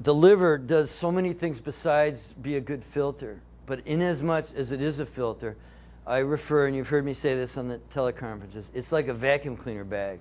the liver does so many things besides be a good filter. But inasmuch as it is a filter, I refer, and you've heard me say this on the teleconferences, it's like a vacuum cleaner bag.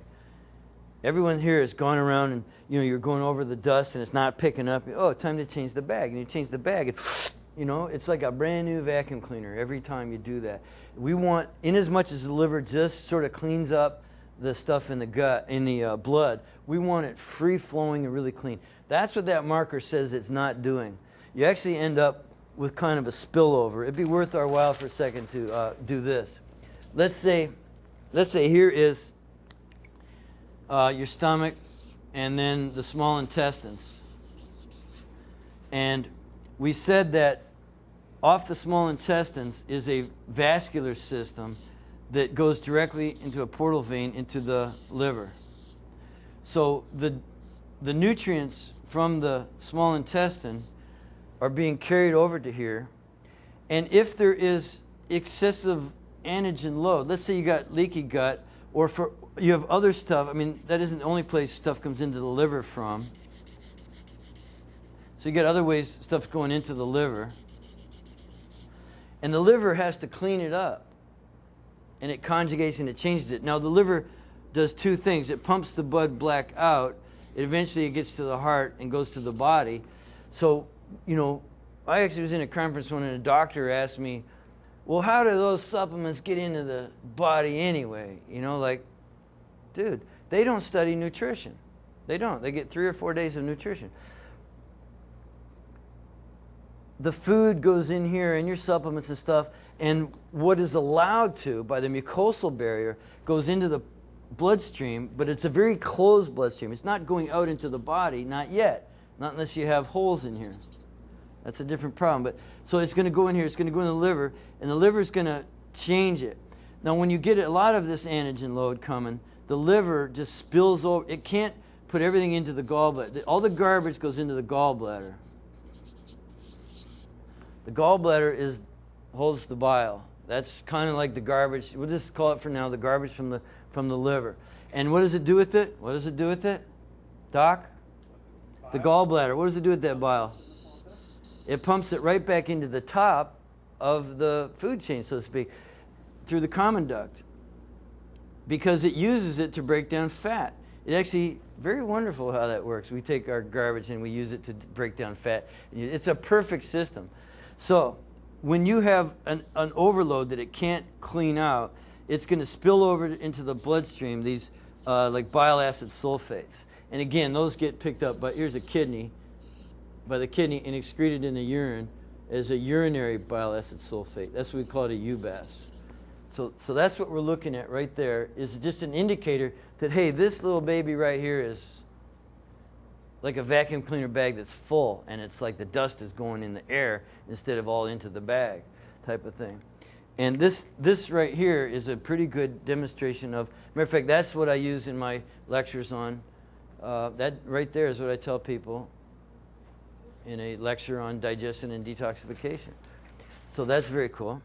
Everyone here has gone around and you're going over the dust and it's not picking up. Oh, time to change the bag. And you change the bag and it's like a brand new vacuum cleaner every time you do that. We want, inasmuch as the liver just sort of cleans up the stuff in the gut, in the blood, we want it free flowing and really clean. That's what that marker says it's not doing. You actually end up with kind of a spillover. It'd be worth our while for a second to do this. Let's say here is your stomach and then the small intestines. And we said that off the small intestines is a vascular system that goes directly into a portal vein into the liver. So the nutrients from the small intestine are being carried over to here. And if there is excessive antigen load, let's say you got leaky gut, or you have other stuff. I mean, that isn't the only place stuff comes into the liver from. So you got other ways stuff's going into the liver. And the liver has to clean it up. And it conjugates and it changes it. Now the liver does two things. It pumps the blood black out. Eventually it gets to the heart and goes to the body. So, I actually was in a conference when a doctor asked me, well, how do those supplements get into the body anyway? Dude, they don't study nutrition. They don't. They get 3 or 4 days of nutrition. The food goes in here and your supplements and stuff, and what is allowed to by the mucosal barrier goes into the bloodstream, but it's a very closed bloodstream. It's not going out into the body, not yet. Not unless you have holes in here. That's a different problem. But so it's going to go in here, it's going to go in the liver, and the liver is going to change it. Now when you get a lot of this antigen load coming, the liver just spills over. It can't put everything into the gallbladder. All the garbage goes into the gallbladder. The gallbladder holds the bile. That's kind of like the garbage. We'll just call it for now the garbage from the liver. And what does it do with it? What does it do with it? Doc? The gallbladder. What does it do with that bile? It pumps it right back into the top of the food chain, so to speak, through the common duct, because it uses it to break down fat. It actually, very wonderful how that works. We take our garbage and we use it to break down fat. It's a perfect system. So when you have an overload that it can't clean out, it's going to spill over into the bloodstream, these like bile acid sulfates. And again, those get picked up by, here's a kidney, by the kidney and excreted in the urine as a urinary bile acid sulfate. That's what we call it, a UBAS. So that's what we're looking at right there, is just an indicator that, hey, this little baby right here is like a vacuum cleaner bag that's full, and it's like the dust is going in the air instead of all into the bag type of thing. And this right here is a pretty good demonstration of, matter of fact, that's what I use in my lectures on. That right there is what I tell people in a lecture on digestion and detoxification. So that's very cool.